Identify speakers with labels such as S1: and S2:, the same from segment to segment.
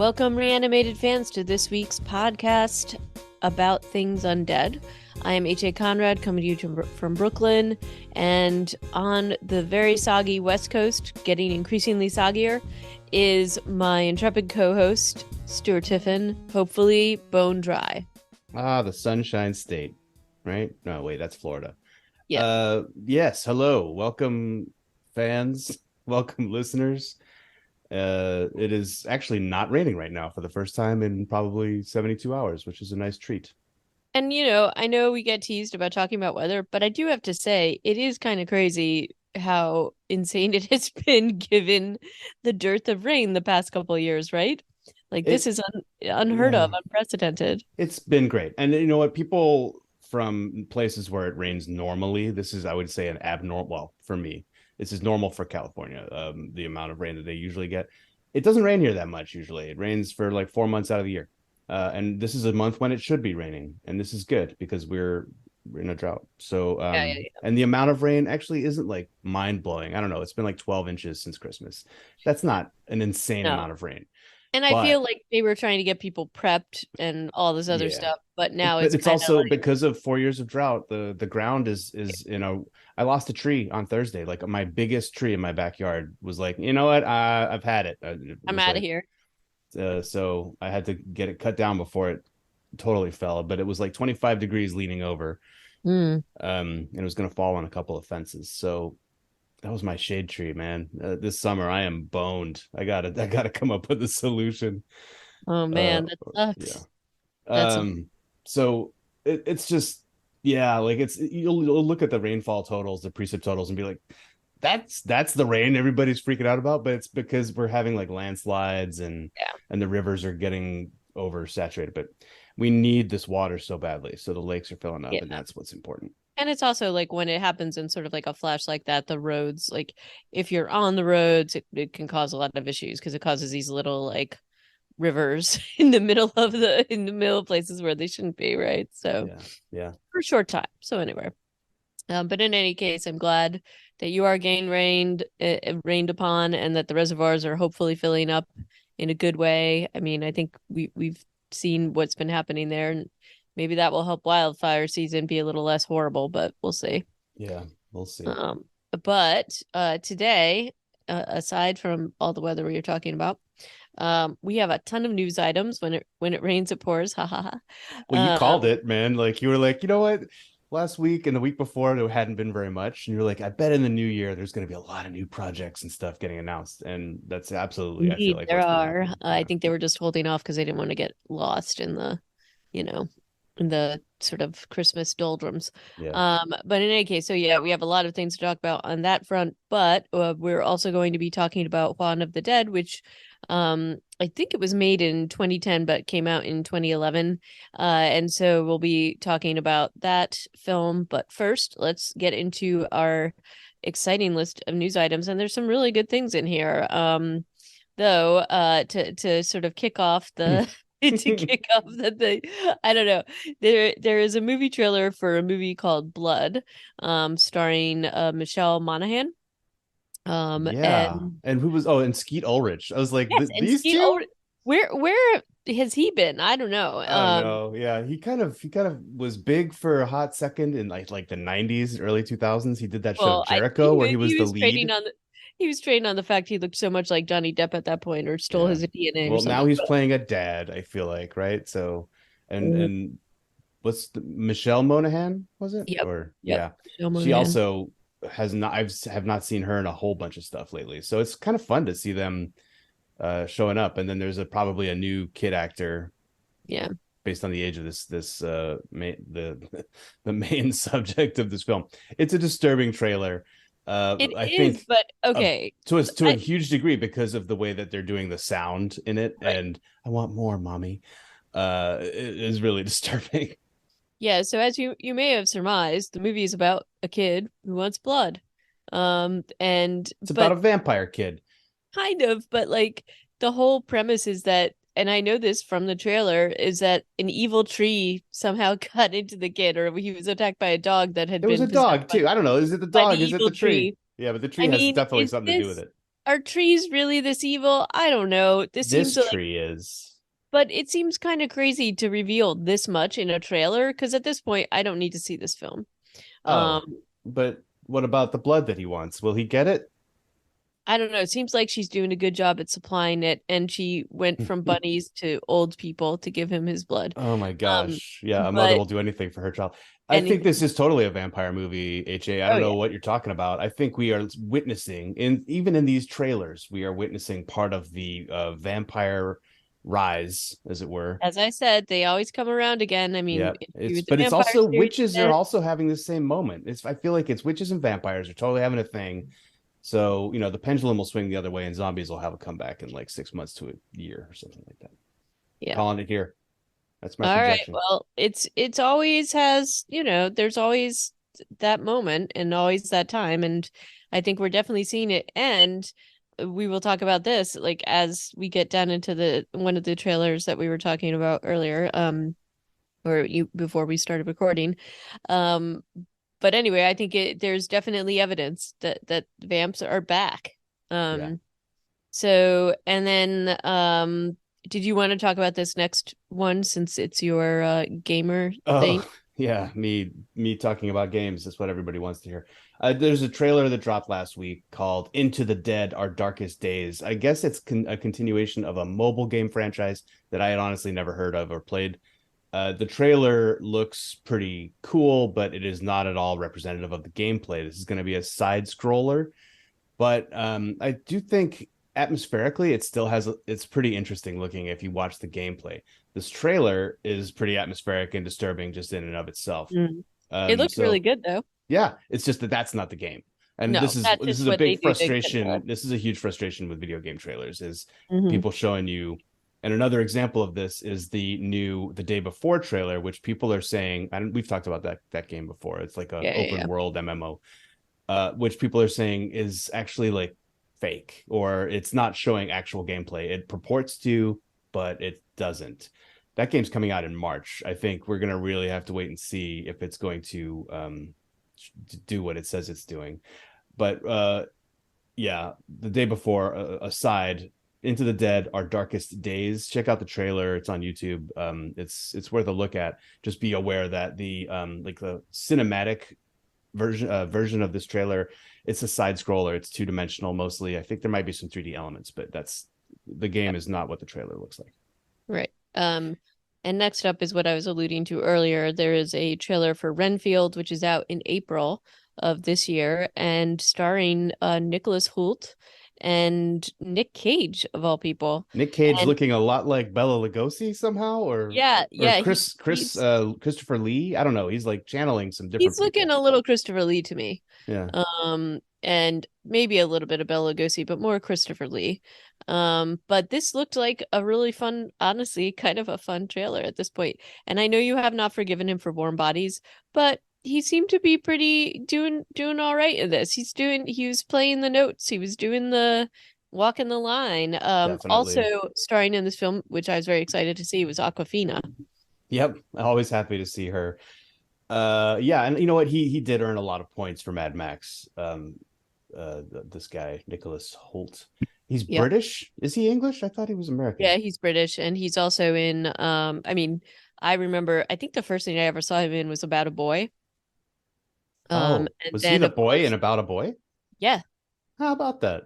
S1: Welcome, Reanimated fans, to this week's podcast about things undead. I am H.A. Conrad, coming to you from Brooklyn, and on the very soggy West Coast, getting increasingly soggier, is my intrepid co-host, Stuart Tiffin, hopefully bone dry.
S2: The Sunshine State, right? No, wait, that's Florida.
S1: Yeah.
S2: Yes, hello. Welcome, fans. Welcome, listeners. It is actually not raining right now for the first time in probably 72 hours, which is a nice treat.
S1: And, I know we get teased about talking about weather, but I do have to say, it is kind of crazy how insane it has been given the dearth of rain the past couple of years, right? Like, this is unheard of, unprecedented.
S2: It's been great. And you know what? People from places where it rains normally, this is, I would say, an abnormal, well, for me, this is normal for California, the amount of rain that they usually get. It doesn't rain here that much usually. It rains for like 4 months out of the year. And this is a month when it should be raining. And this is good because we're in a drought. So, and the amount of rain actually isn't like mind blowing. I don't know. It's been like 12 inches since Christmas. That's not an insane amount of rain.
S1: And I feel like they were trying to get people prepped and all this other stuff, but now
S2: it's also because of 4 years of drought. The ground is I lost a tree on Thursday. Like my biggest tree in my backyard was like, you know what? I've had it.
S1: I'm out of here.
S2: So I had to get it cut down before it totally fell. But it was like 25 degrees leaning over, and it was going to fall on a couple of fences. So that was my shade tree, man. This summer I am boned. I gotta come up with a solution.
S1: Oh man, that sucks.
S2: Yeah. So it's just, like you'll look at the rainfall totals, the precip totals, and be like, that's the rain everybody's freaking out about. But it's because we're having like landslides and the rivers are getting oversaturated. But we need this water so badly, so the lakes are filling up, and that's what's important.
S1: And it's also like when it happens in sort of like a flash like that, the roads, like if you're on the roads, it can cause a lot of issues because it causes these little like rivers in the middle of places where they shouldn't be, right? So for a short time. So anyway, but in any case, I'm glad that you are getting rained upon, and that the reservoirs are hopefully filling up in a good way. I mean, I think we've seen what's been happening there, and maybe that will help wildfire season be a little less horrible, but we'll see.
S2: Yeah, we'll see.
S1: But today, aside from all the weather we were talking about, we have a ton of news items. When it rains, it pours. Ha ha ha.
S2: Well, you called it, man. Like you were like, you know what? Last week and the week before, there hadn't been very much. And you're like, I bet in the new year, there's going to be a lot of new projects and stuff getting announced. And that's absolutely,
S1: indeed, I feel like there are. I think they were just holding off because they didn't want to get lost in the, in the sort of Christmas doldrums. But in any case, so we have a lot of things to talk about on that front, but we're also going to be talking about Juan of the Dead, which I think it was made in 2010 but came out in 2011, and so we'll be talking about that film. But first, let's get into our exciting list of news items, and there's some really good things in here, though to sort of kick off the I don't know, there is a movie trailer for a movie called Blood, starring Michelle Monaghan.
S2: And who was and Skeet Ulrich. I was like, these
S1: Skeet
S2: two?
S1: Where has he been? I don't know.
S2: I don't know. Yeah, he kind of was big for a hot second in like the 90s, early 2000s. He did that show Jericho where he was the lead.
S1: He was trading on the fact he looked so much like Johnny Depp at that point, or stole his DNA.
S2: Well, now he's playing a dad, I feel like, right? So, and what's Michelle Monaghan, was it?
S1: Yep.
S2: She also has not. Have not seen her in a whole bunch of stuff lately. So it's kind of fun to see them showing up. And then there's probably a new kid actor.
S1: Yeah.
S2: Based on the age of the main subject of this film. It's a disturbing trailer. I think,
S1: but okay,
S2: to a huge degree because of the way that they're doing the sound in it, and I want more, mommy. It is really disturbing.
S1: Yeah, so as you may have surmised, the movie is about a kid who wants blood, and
S2: it's about a vampire kid,
S1: kind of. But like the whole premise is that, and I know this from the trailer, is that an evil tree somehow got into the kid, or he was attacked by a dog that had been.
S2: There was a dog too. I don't know. Is it the dog? Is it the tree? Yeah, but the tree has definitely something to do with it.
S1: are trees really this evil? I don't know. This
S2: This
S1: seems like,
S2: tree is.
S1: but it seems kind of crazy to reveal this much in a trailer because at this point, I don't need to see this film.
S2: Oh,
S1: Um,
S2: but what about the blood that he wants? Will he get it?
S1: I don't know. It seems like she's doing a good job at supplying it, and she went from bunnies to old people to give him his blood.
S2: Oh my
S1: Um,
S2: gosh. Yeah, a mother
S1: but
S2: will do anything for her child. I think this
S1: anything.
S2: is totally a vampire movie, HA. I
S1: Oh
S2: don't
S1: yeah.
S2: know what you're talking about. I think we are witnessing, in even in these trailers, we are witnessing part of the vampire rise, as it were.
S1: As I said, they always come around again. I mean,
S2: Yeah,
S1: if you
S2: it's
S1: the
S2: but it's
S1: vampire
S2: also
S1: series
S2: witches are
S1: again.
S2: also having the same moment. It's I feel like it's witches and vampires are totally having a thing. So, the pendulum will swing the other way and zombies will have a comeback in like 6 months to a year or something like that.
S1: Yeah.
S2: Calling it here. That's my
S1: All right.
S2: projection.
S1: Well, it's always has, there's always that moment and always that time. And I think we're definitely seeing it. And we will talk about this like as we get down into the one of the trailers that we were talking about earlier, or you before we started recording. Um, but anyway, I think there's definitely evidence that vamps are back.
S2: Yeah.
S1: So and then did you want to talk about this next one since it's your gamer thing?
S2: Oh, yeah, me talking about games. That's what everybody wants to hear. There's a trailer that dropped last week called "Into the Dead: Our Darkest Days." I guess it's a continuation of a mobile game franchise that I had honestly never heard of or played. The trailer looks pretty cool, but it is not at all representative of the gameplay. This is going to be a side scroller, but I do think atmospherically it still has it's pretty interesting looking if you watch the gameplay. This trailer is pretty atmospheric and disturbing just in and of itself.
S1: Mm. It looks really
S2: So
S1: good though.
S2: yeah, it's just that that's not the game. And
S1: No, that's
S2: this
S1: just
S2: is a
S1: what they
S2: big
S1: do to get
S2: frustration.
S1: the.
S2: This is a huge frustration with video game trailers is
S1: Mhm.
S2: people showing you. And another example of this is the Day Before trailer, which people are saying, and we've talked about that game before. It's like a
S1: Yeah, yeah,
S2: open
S1: yeah.
S2: world MMO, which people are saying is actually like fake or it's not showing actual gameplay. It purports to, but it doesn't. That game's coming out in March. I think we're gonna really have to wait and see if it's going to do what it says it's doing. But yeah, the Day Before aside, Into the Dead: Our Darkest Days. Check out the trailer. It's on YouTube. It's worth a look at. Just be aware that the like the cinematic version of this trailer, it's a side scroller. It's two-dimensional mostly. I think there might be some 3D elements, but that's the game
S1: Yep.
S2: is not what the trailer looks like.
S1: Right. And next up is what I was alluding to earlier. There is a trailer for Renfield, which is out in April of this year and starring Nicholas Hoult and Nick Cage of all people.
S2: Nick Cage
S1: And
S2: looking a lot like Bela Lugosi somehow,
S1: yeah,
S2: or
S1: yeah,
S2: Christopher Lee. I don't know. He's like channeling some different
S1: he's looking
S2: people.
S1: a little Christopher Lee to me.
S2: Yeah.
S1: And maybe a little bit of Bela Lugosi, but more Christopher Lee. But this looked like a really fun, honestly, kind of a fun trailer at this point. And I know you have not forgiven him for Warm Bodies, but he seemed to be pretty doing all right in this. He was playing the notes, he was doing the walking the line. Also
S2: Definitely.
S1: starring in this film, which I was very excited to see, was Aquafina.
S2: Yep. Always happy to see her. Yeah, and you know what? He did earn a lot of points for Mad Max. This guy Nicholas Hoult. He's
S1: Yep.
S2: British. Is he English? I thought he was American.
S1: Yeah, he's British and he's also in I mean, I remember I think the first thing I ever saw him in was About a Boy.
S2: Oh,
S1: And
S2: was he
S1: then
S2: the
S1: of
S2: boy in
S1: course,
S2: About a Boy?
S1: yeah.
S2: How about that?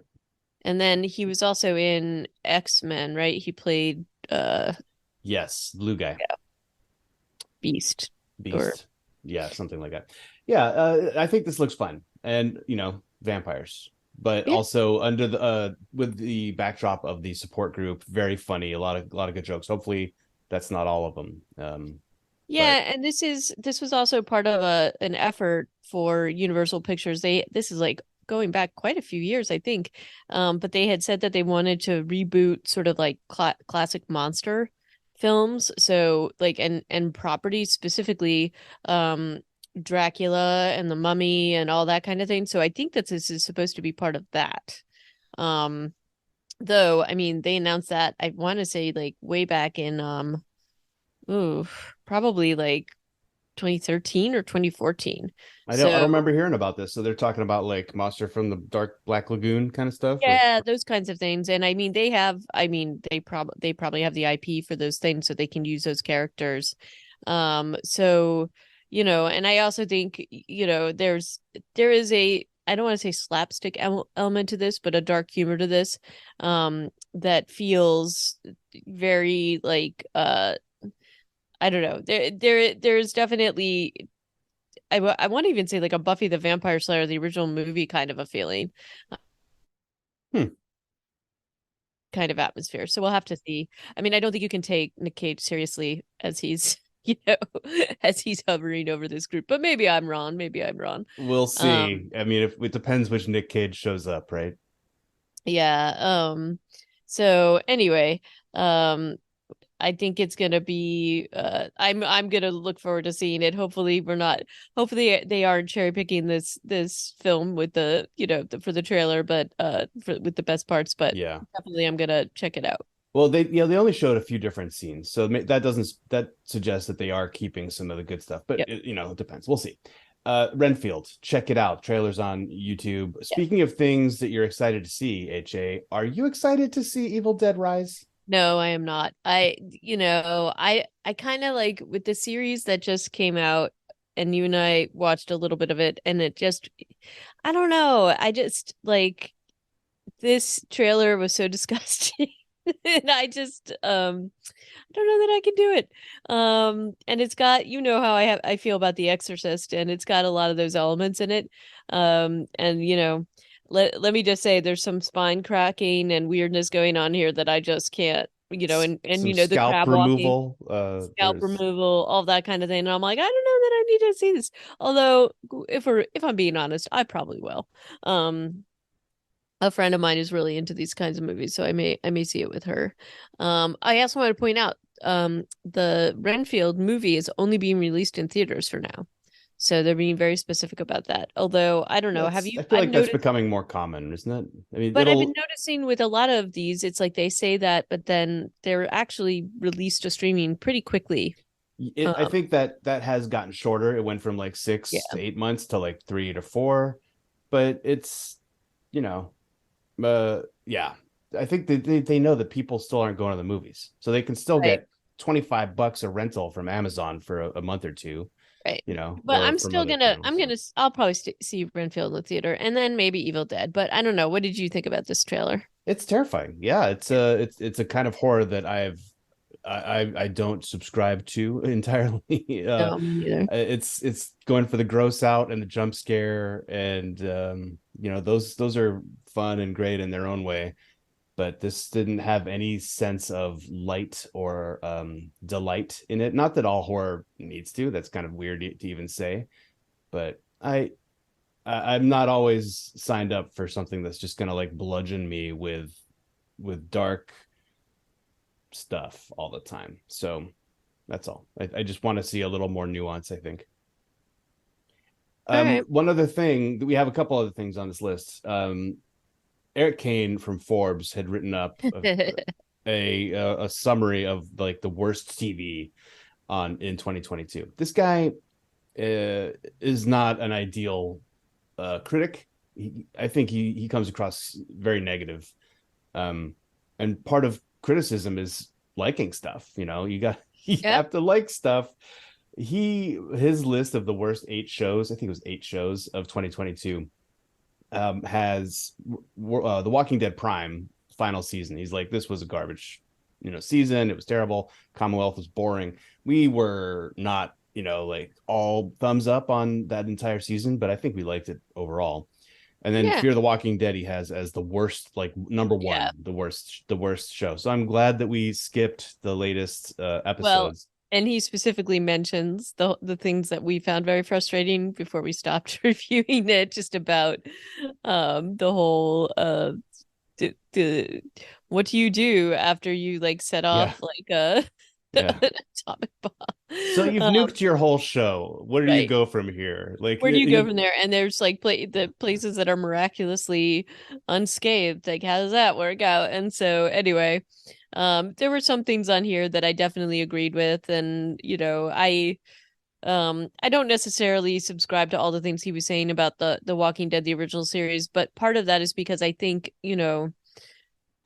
S1: And then he was also in X-Men, right? He played
S2: Yes, blue guy,
S1: Beast or
S2: Beast. Yeah, something like that. Yeah, I think this looks fun, and vampires, but
S1: yeah.
S2: also under the with the backdrop of the support group, very funny. A lot of good jokes. Hopefully, that's not all of them.
S1: Yeah,
S2: But
S1: and this was also part of an effort for Universal Pictures. This is like going back quite a few years, I think. But they had said that they wanted to reboot sort of like classic monster films. So like and properties specifically Dracula and the Mummy and all that kind of thing. So I think that this is supposed to be part of that. Um though I mean they announced that I want to say like way back in ooh, probably like 2013 or 2014.
S2: I don't
S1: So
S2: remember hearing about this. So they're talking about like Monster from the Dark Black Lagoon kind of stuff, or
S1: yeah, those kinds of things. And I mean, they probably have the IP for those things so they can use those characters. So, and I also think, there is a, I don't want to say slapstick element to this, but a dark humor to this, that feels very like, I don't know. There's definitely, I want to even say like a Buffy the Vampire Slayer, the original movie kind of a feeling,
S2: hmm.
S1: kind of atmosphere. So we'll have to see. I mean, I don't think you can take Nick Cage seriously as he's, you know, as he's hovering over this group. But maybe I'm wrong. Maybe I'm wrong.
S2: We'll
S1: Um,
S2: see. I mean, if it depends which Nick Cage shows up, right?
S1: yeah. So anyway, um, I think it's gonna be I'm gonna look forward to seeing it. Hopefully they aren't cherry picking this film with the, for the trailer, but with the best parts, but
S2: Yeah.
S1: definitely I'm gonna check it out.
S2: Well, they only showed a few different scenes, so that suggests that they are keeping some of the good stuff. But
S1: Yep.
S2: it depends. We'll see. Renfield, check it out. Trailers on YouTube.
S1: Yeah.
S2: Speaking of things that you're excited to see, HA, are you excited to see Evil Dead Rise?
S1: No, I am not. I kind of like with the series that just came out, and you and I watched a little bit of it, and it just, I don't know. I just like, this trailer was so disgusting. And I don't know that I can do it. And it's got, how I feel about The Exorcist, and it's got a lot of those elements in it. And let me just say there's some spine cracking and weirdness going on here that I just can't, and
S2: Some
S1: the
S2: scalp
S1: crab walking,
S2: removal.
S1: scalp
S2: There's
S1: removal, all that kind of thing. And I'm like, I don't know that I need to see this. Although if I'm being honest, I probably will. Um a friend of mine is really into these kinds of movies, so I may see it with her. I also want to point out, the Renfield movie is only being released in theaters for now, so they're being very specific about that. Although I don't know, have
S2: that's
S1: you?
S2: I feel
S1: I've
S2: like that's
S1: noticed,
S2: becoming more common, isn't it? I mean,
S1: but I've been
S2: it'll
S1: noticing with a lot of these, it's like they say that, but then they're actually released to streaming pretty quickly.
S2: I
S1: Um,
S2: think that has gotten shorter. It went from like six
S1: yeah,
S2: to 8 months to like 3 to 4, but it's you know yeah, I think they know that people still aren't going to the movies, so they can still
S1: right.
S2: get $25 a rental from Amazon for a month or two,
S1: Right. But
S2: or
S1: I'm
S2: from
S1: still
S2: other
S1: gonna,
S2: channels. So
S1: I'll probably see Renfield in the theater, and then maybe Evil Dead. But I don't know. What did you think about this trailer?
S2: it's terrifying. Yeah, it's a kind of horror that I don't subscribe to entirely.
S1: No, me neither.
S2: It's going for the gross out and the jump scare, and those are fun and great in their own way. But this didn't have any sense of light or delight in it. Not that all horror needs to. That's kind of weird to even say, but I'm not always signed up for something that's just gonna like bludgeon me with dark stuff all the time. So that's all. I just want to see a little more nuance, I think.
S1: All right.
S2: One other thing, we have a couple other things on this list. Eric Kane from Forbes had written up a summary of like the worst TV on in 2022. This guy is not an ideal critic. I think he comes across very negative. And part of criticism is liking stuff. You
S1: Yep.
S2: have to like stuff. His list of the worst 8 shows, I think it was 8 shows of 2022, has The Walking Dead Prime final season. He's like, this was a garbage, season. It was terrible. Commonwealth was boring. We were not, like all thumbs up on that entire season, but I think we liked it overall. And then
S1: Yeah.
S2: Fear the Walking Dead he has as the worst, like number
S1: Yeah.
S2: one, the worst show. So I'm glad that we skipped the latest
S1: Well,
S2: episodes.
S1: and he specifically mentions the things that we found very frustrating before we stopped reviewing it, just about the whole the what do you do after you like set
S2: Yeah,
S1: off like a
S2: yeah.
S1: an atomic
S2: So
S1: bomb.
S2: you've nuked your whole show. Where do you
S1: Right.
S2: go from here? Like,
S1: Where do you go from there? And there's like the places that are miraculously unscathed. Like, how does that work out? And so, anyway, there were some things on here that I definitely agreed with, and I don't necessarily subscribe to all the things he was saying about the Walking Dead, the original series, but part of that is because I think,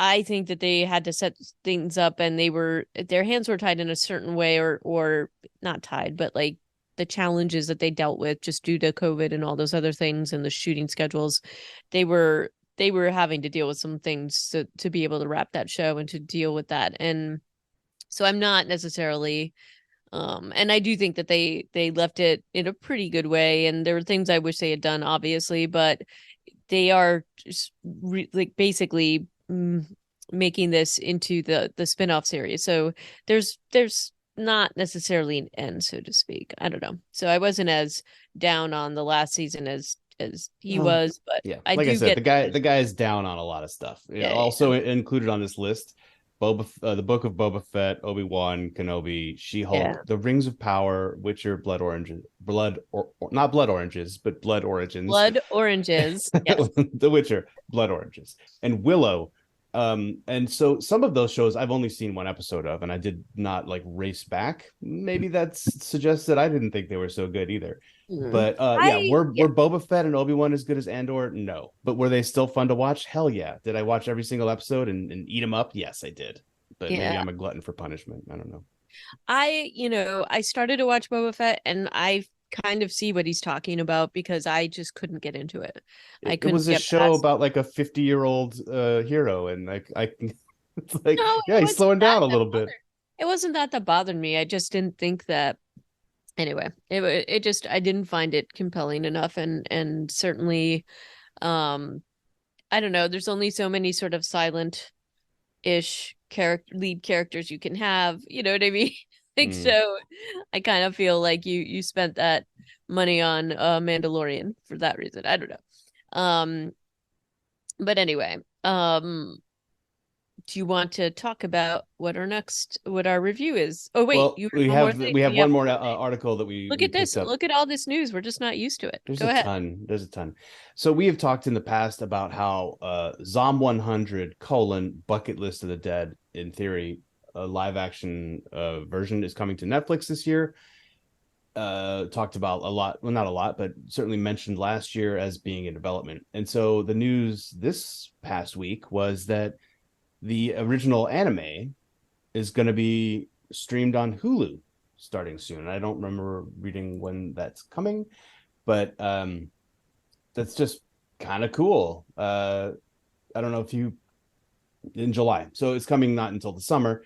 S1: I think that they had to set things up and their hands were tied in a certain way, or not tied, but like the challenges that they dealt with just due to COVID and all those other things and the shooting schedules. They were having to deal with some things to be able to wrap that show and to deal with that. And so I'm not necessarily and I do think that they left it in a pretty good way, and there were things I wish they had done, obviously, but they are just like basically making this into the spin-off series. So there's not necessarily an end, so to speak. I don't know. So I wasn't as down on the last season as he was, but
S2: yeah,
S1: I
S2: like I
S1: do
S2: said,
S1: get
S2: the guy is down on a lot of stuff.
S1: yeah,
S2: Also
S1: yeah.
S2: included on this list, the Book of Boba Fett, Obi-Wan Kenobi, She-Hulk,
S1: Yeah.
S2: The Rings of Power, Witcher, Blood Oranges, not Blood Oranges, but Blood Origins,
S1: Blood oranges. Yes.
S2: The Witcher, Blood Oranges, and Willow. And so some of those shows I've only seen one episode of, and I did not like race back. Maybe that suggests that I didn't think they were so good either.
S1: Mm.
S2: But yeah, were Boba Fett and Obi-Wan as good as Andor? No. But were they still fun to watch? Hell yeah. Did I watch every single episode and eat them up? Yes, I did. But maybe
S1: Yeah.
S2: I'm a glutton for punishment. I don't know.
S1: I started to watch Boba Fett and I kind of see what he's talking about because I just couldn't get into it. I
S2: It was
S1: couldn't
S2: a
S1: get
S2: show
S1: past.
S2: about like a 50-year-old hero, and like I it's like,
S1: No,
S2: yeah, he's slowing down a little bit.
S1: it wasn't that bothered me. I just didn't think that. Anyway, it just I didn't find it compelling enough, and certainly, um, I don't know. There's only so many sort of silent ish lead characters you can have. You know what I mean? Like
S2: Mm.
S1: so, I kind of feel like you spent that money on Mandalorian for that reason. I don't know. But anyway, do you want to talk about what our review is? Oh wait,
S2: Well,
S1: you have one more thing.
S2: we have
S1: We have
S2: one more
S1: one more thing.
S2: article that we
S1: Look at
S2: picked
S1: this.
S2: up.
S1: Look at all this news. We're just not used to it.
S2: There's
S1: Go
S2: a
S1: ahead.
S2: ton. There's a ton. So we have talked in the past about how Zom 100 colon Bucket List of the Dead, in theory, a live action version is coming to Netflix this year. Talked about a lot, well, not a lot, but certainly mentioned last year as being in development. And so the news this past week was that the original anime is going to be streamed on Hulu starting soon. I don't remember reading when that's coming, but that's just kind of cool. I don't know if you in July, so it's coming not until the summer,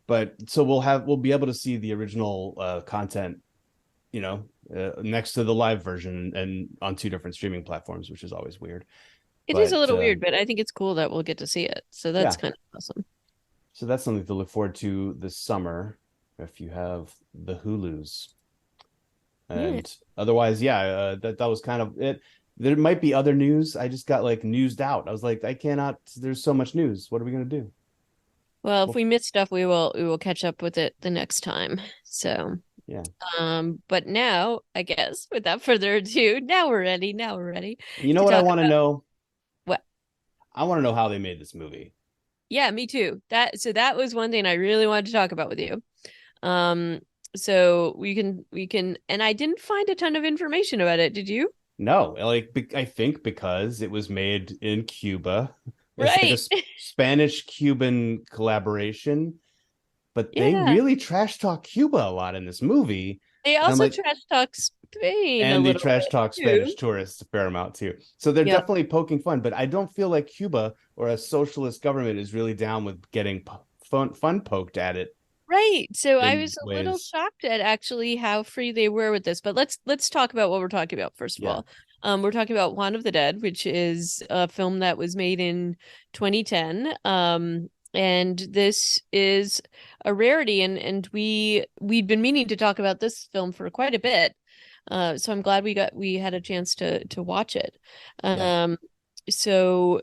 S2: but so we'll be able to see the original content, next to the live version and on two different streaming platforms, which is always weird.
S1: It is a
S2: But
S1: little weird, but I think it's cool that we'll get to see it. So that's
S2: yeah,
S1: kind of awesome.
S2: so that's something to look forward to this summer if you have the Hulus.
S1: Yeah.
S2: And otherwise, yeah, that was kind of it. There might be other news. I just got like newsed out. I was like, I cannot. There's so much news. What are we gonna do?
S1: Well, if
S2: Well,
S1: we miss stuff, we will catch up with it the next time. So,
S2: yeah.
S1: but now, I guess, without further ado, now we're ready. Now we're ready
S2: You know
S1: to
S2: what I
S1: talk
S2: want to
S1: about
S2: know?
S1: what.
S2: I want to know how they made this movie.
S1: Yeah, me too. That was one thing I really wanted to talk about with you. Um, so we can, and I didn't find a ton of information about it. Did you?
S2: No, like I think because it was made in Cuba. It's like a
S1: Right.
S2: Spanish-Cuban collaboration, but they
S1: Yeah.
S2: really trash talk Cuba a lot in this movie.
S1: They
S2: And I'm
S1: also
S2: like,
S1: trash talk Spain a
S2: and they
S1: little
S2: trash
S1: bit
S2: talk Spanish
S1: too.
S2: tourists a fair amount too. So they're
S1: Yep.
S2: definitely poking fun, but I don't feel like Cuba or a socialist government is really down with getting fun poked at it
S1: Right. So I
S2: in
S1: was a little
S2: ways.
S1: shocked at actually how free they were with this. But let's talk about what we're talking about first of
S2: Yeah,
S1: all. We're talking about Juan of the Dead, which is a film that was made in 2010. And this is a rarity, and we'd been meaning to talk about this film for quite a bit. So I'm glad we had a chance to watch it.
S2: yeah,
S1: So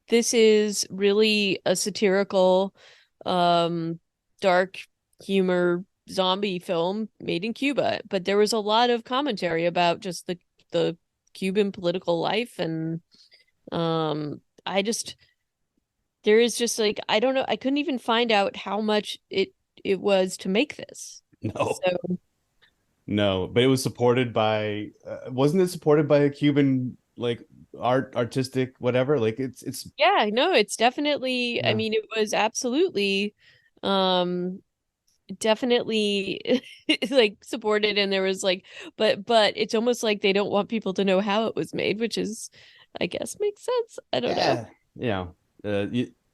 S1: this is really a satirical, um, dark humor zombie film made in Cuba. But there was a lot of commentary about just the Cuban political life, and I just there is just like I don't know, I couldn't even find out how much it was to make this.
S2: no.
S1: So
S2: No, but it was supported by wasn't it supported by a Cuban like artistic whatever? Like it's
S1: Yeah, no, it's definitely, I
S2: yeah.
S1: mean, it was absolutely um definitely like supported, and there was like, but it's almost like they don't want people to know how it was made, which is, I guess, makes sense. I don't know.
S2: Yeah,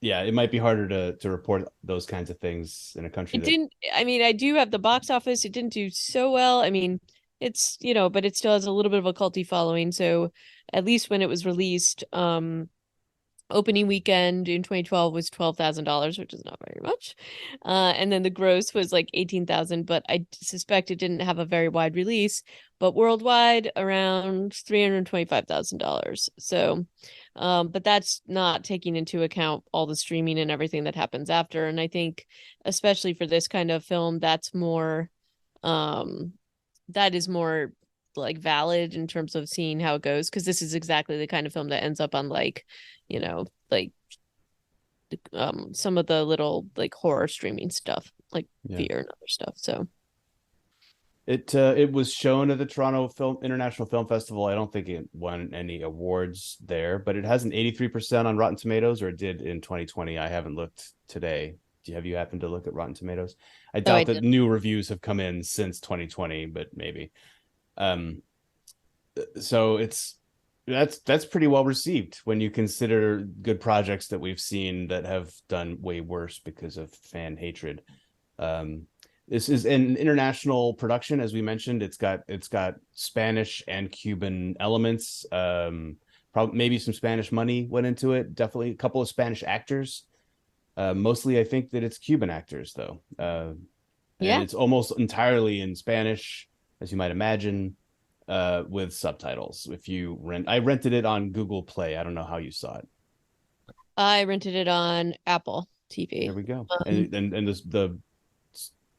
S2: yeah, it might be harder to report those kinds of things in a country
S1: It
S2: that
S1: didn't, I mean, I do have the box office. It didn't do so well. I mean, it's, but it still has a little bit of a culty following. So at least when it was released, opening weekend in 2012 was $12,000, which is not very much. And then the gross was like 18,000, but I suspect it didn't have a very wide release. But worldwide, around $325,000. So, but that's not taking into account all the streaming and everything that happens after. And I think, especially for this kind of film, um, that is more like valid in terms of seeing how it goes, because this is exactly the kind of film that ends up on like, like some of the little like horror streaming stuff, like
S2: yeah.
S1: Fear and other stuff. So
S2: It was shown at the Toronto Film International Film Festival. I don't think it won any awards there, but it has an 83% on Rotten Tomatoes, or it did in 2020. I haven't looked today. Have you happened to look at Rotten Tomatoes? I
S1: oh, I
S2: doubt that
S1: did.
S2: new reviews have come in since 2020, but maybe. Um, so that's pretty well received when you consider good projects that we've seen that have done way worse because of fan hatred. Um, this is an international production, as we mentioned. It's got Spanish and Cuban elements. Probably maybe some Spanish money went into it. Definitely a couple of Spanish actors. Mostly, I think that it's Cuban actors though, and
S1: Yeah.
S2: it's almost entirely in Spanish, as you might imagine, with subtitles. If you I rented it on Google Play. I don't know how you saw it.
S1: I rented it on Apple
S2: There
S1: TV.
S2: we go.
S1: Um,
S2: And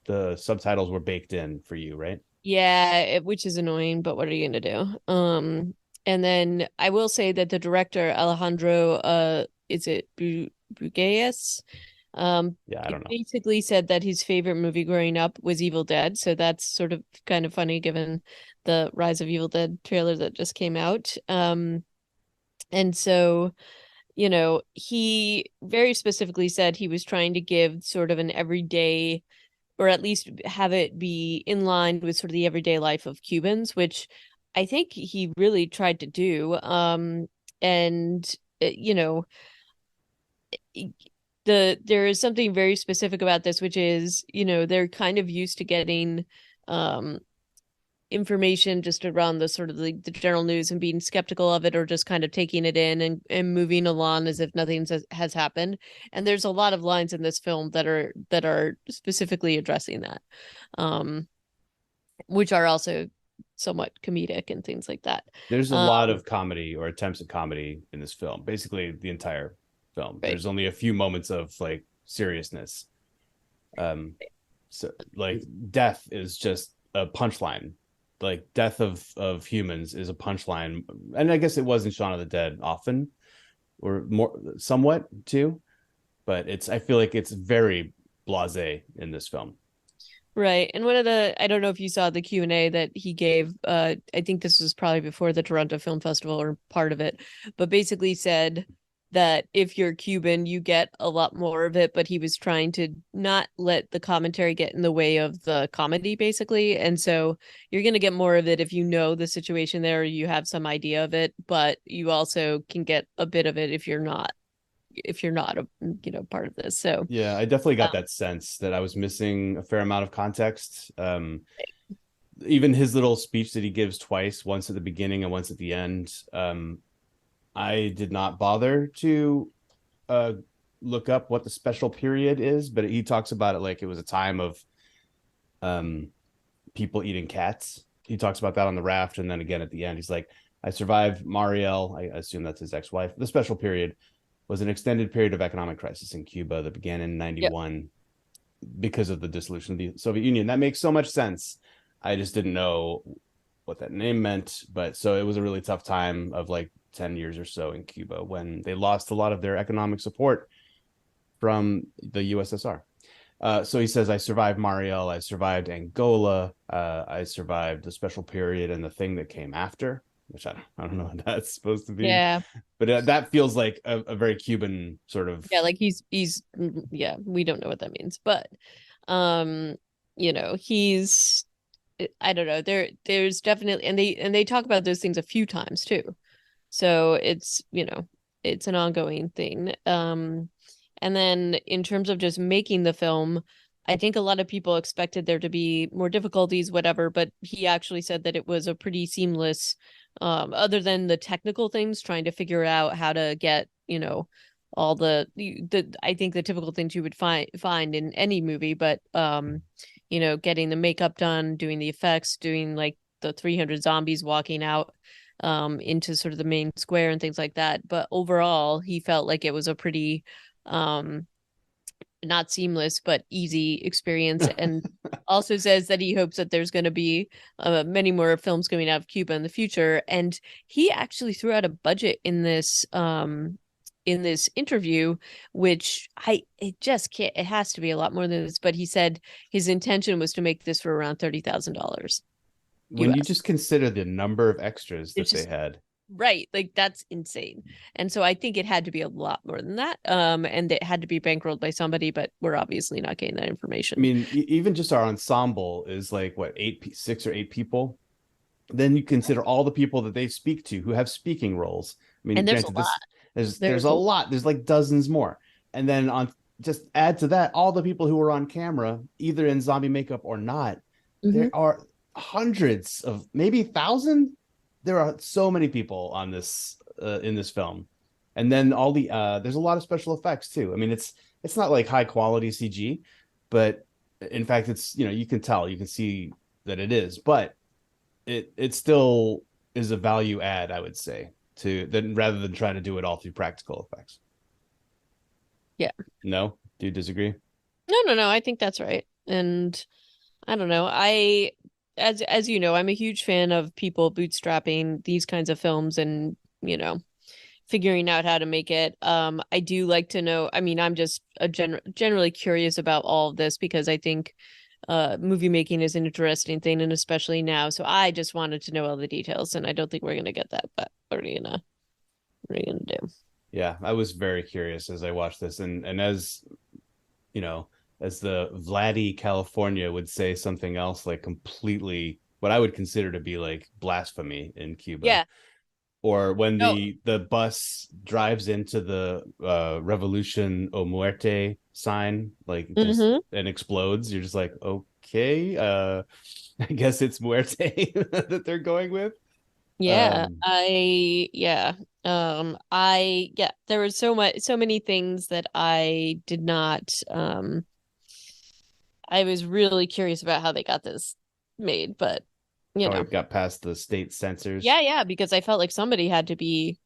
S2: the subtitles were baked in for you, right?
S1: yeah, which is annoying, but what are you gonna do? And then I will say that the director Alejandro, is it Bugues?
S2: Yeah, I
S1: He
S2: don't know.
S1: basically said that his favorite movie growing up was Evil Dead. So that's sort of kind of funny given the Rise of Evil Dead trailer that just came out. And so, he very specifically said he was trying to give sort of an everyday, or at least have it be in line with sort of the everyday life of Cubans, which I think he really tried to do. And, you know, there is something very specific about this, which is, they're kind of used to getting um information just around the sort of the general news and being skeptical of it, or just kind of taking it in and moving along as if nothing has happened. And there's a lot of lines in this film that are specifically addressing that, um which are also somewhat comedic and things like that.
S2: There's a
S1: um
S2: lot of comedy or attempts at comedy in this film. Basically, the entire film.
S1: right.
S2: There's only a few moments of like seriousness. Um, so like death is just a punchline. Like death of humans is a punchline, and I guess it was in Shaun of the Dead often, or more somewhat too. But I feel like it's very blasé in this film.
S1: Right. And I don't know if you saw the Q&A that he gave, I think this was probably before the Toronto Film Festival or part of it, but basically said that if you're Cuban, you get a lot more of it, but he was trying to not let the commentary get in the way of the comedy, basically. And so you're going to get more of it if you know the situation there, or you have some idea of it, but you also can get a bit of it if you're not a part of this. So
S2: Yeah, I definitely got that sense that I was missing a fair amount of context. Even his little speech that he gives twice, once at the beginning and once at the end. I did not bother to uh, look up what the special period is, but he talks about it like it was a time of um, people eating cats. He talks about that on the raft, and then again at the end, he's like, "I survived Mariel." I assume that's his ex-wife. The special period was an extended period of economic crisis in Cuba that began in
S1: yeah.
S2: '91 because of the dissolution of the Soviet Union. That makes so much sense. I just didn't know what that name meant, but so it was a really tough time of like 10 years or so in Cuba when they lost a lot of their economic support from the USSR. So he says, I survived Mariel, I survived Angola, I survived the special period and the thing that came after, which I don't know what that's supposed to be,
S1: Yeah.
S2: but that feels like a very Cuban sort of.
S1: Yeah, like yeah, we don't know what that means, but um, he's I don't know. There's definitely, and they talk about those things a few times too. So it's an ongoing thing. And then in terms of just making the film, I think a lot of people expected there to be more difficulties, whatever, but he actually said that it was a pretty seamless, other than the technical things, trying to figure out how to get, all the I think the typical things you would find in any movie, but getting the makeup done, doing the effects, doing like the 300 zombies walking out into sort of the main square and things like that. But overall, he felt like it was a pretty um not seamless but easy experience, and also says that he hopes that there's going to be many more films coming out of Cuba in the future. And he actually threw out a budget in this interview, which it just can't, it has to be a lot more than this, but he said his intention was to make this for around $30,000
S2: When you
S1: US.
S2: just consider the number of extras that
S1: It's
S2: they
S1: just
S2: had.
S1: right, like that's insane. And so I think it had to be a lot more than that, and it had to be bankrolled by somebody, but we're obviously not getting that
S2: I
S1: information.
S2: mean, even just our ensemble is like what, 6 or 8 people. Then you consider all the people that they speak to who have speaking roles. I mean,
S1: And there's a
S2: granted,
S1: lot.
S2: this there's
S1: There's
S2: a
S1: a
S2: lot. There's like dozens more, and then on just add to that all the people who were on camera, either in zombie makeup or not.
S1: Mhm.
S2: There are hundreds of, maybe 1,000. There are so many people on this in this film, and then all the there's a lot of special effects too. I mean, it's not like high quality CG, but in fact, it's, you can tell, you can see that it is, but it still is a value add, I would say, to then rather than trying to do it all through practical effects.
S1: Yeah.
S2: No, do you disagree?
S1: No, no, no. I think that's right. And I don't know. As you know, I'm a huge fan of people bootstrapping these kinds of films and, figuring out how to make it. I do like to know. I mean, I'm just generally curious about all of this because I think movie making is an interesting thing, and especially now. So I just wanted to know all the details, and I don't think we're gonna get that, but what are you gonna do?
S2: Yeah, I was very curious as I watched this, and as you know, as the Vladdy California would say something else like completely what I would consider to be like blasphemy in Cuba,
S1: Yeah.
S2: or when
S1: No.
S2: the bus drives into the Revolution o Muerte sign, like just
S1: Mm-hmm.
S2: and explodes. You're just like, okay, I guess it's Muerte that they're going with.
S1: Yeah.
S2: Um,
S1: There was so many things that I did not I was really curious about how they got this made, but you
S2: oh,
S1: know.
S2: it got past the state censors.
S1: Yeah, yeah, because I felt like somebody had to be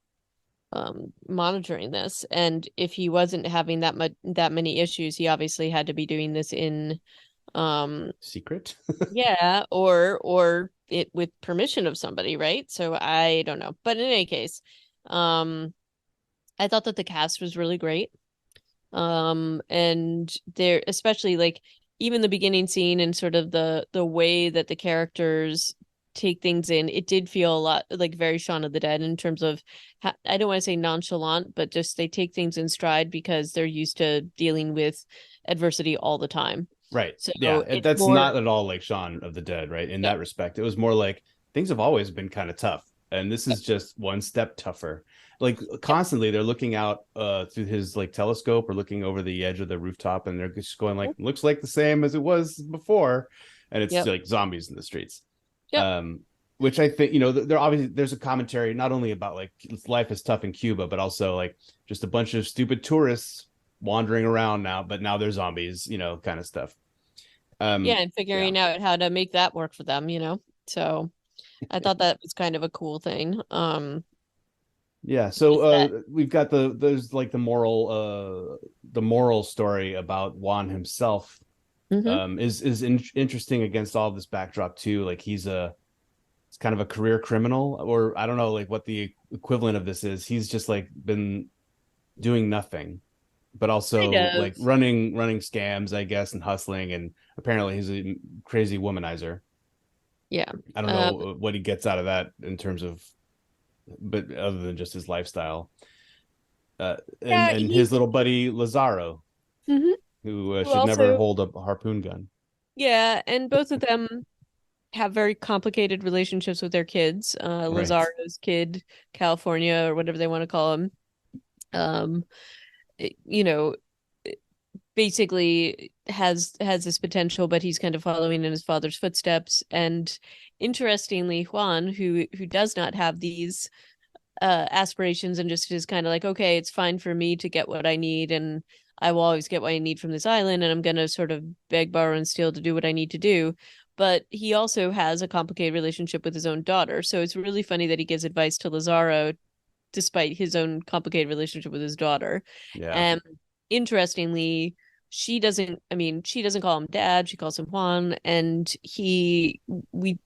S1: monitoring this, and if he wasn't having that many issues, he obviously had to be doing this in um
S2: Secret.
S1: yeah, or it with permission of somebody, right? So I don't know. But in any case, um I thought that the cast was really great. And there, especially like even the beginning scene and sort of the way that the characters take things in, it did feel a lot like very Shaun of the Dead in terms of I don't want to say nonchalant, but just they take things in stride because they're used to dealing with adversity all the time.
S2: Right.
S1: So
S2: Yeah.
S1: it's
S2: That's
S1: more
S2: not at all like Shaun of the Dead, right? In
S1: yeah,
S2: that respect, it was more like things have always been kind of tough, and this
S1: yep,
S2: is just one step tougher. Like
S1: yep,
S2: constantly, they're looking out through his like telescope or looking over the edge of the rooftop, and they're just going like, looks like the same as it was before, and it's
S1: yep,
S2: like zombies in the streets.
S1: yep.
S2: Um, which I think there obviously there's a commentary not only about like life is tough in Cuba, but also like just a bunch of stupid tourists wandering around now, but now they're zombies, kind of stuff.
S1: Yeah,
S2: Um,
S1: and
S2: yeah,
S1: figuring out how to make that work for them. So I thought that was kind of a cool thing.
S2: yeah. So
S1: Just that.
S2: we've got there's like the moral story about Juan himself.
S1: Hmm.
S2: Is interesting against all this backdrop too. Like it's kind of a career criminal, or I don't know like what the equivalent of this is. He's just like been doing nothing but
S1: Kind
S2: also
S1: of.
S2: like running scams, I guess, and hustling. And apparently he's a crazy womanizer.
S1: Yeah.
S2: I don't
S1: Um,
S2: know what he gets out of that in terms of, but other than just his lifestyle.
S1: yeah,
S2: And his
S1: he's
S2: little buddy Lazaro,
S1: mhm,
S2: who
S1: who
S2: should never
S1: also,
S2: hold a harpoon gun.
S1: yeah, and both of them have very complicated relationships with their kids.
S2: Right.
S1: Lazaro's kid, California, or whatever they want to call him. Um, you know, basically has this potential, but he's kind of following in his father's footsteps. And interestingly, Juan, who does not have these aspirations and just is kind of like, okay, it's fine for me to get what I need, and I will always get what I need from this island, and I'm gonna sort of beg, borrow, and steal to do what I need to do. But he also has a complicated relationship with his own daughter. So it's really funny that he gives advice to Lazaro despite his own complicated relationship with his daughter.
S2: Yeah.
S1: And interestingly, she doesn't call him dad, she calls him Juan, and we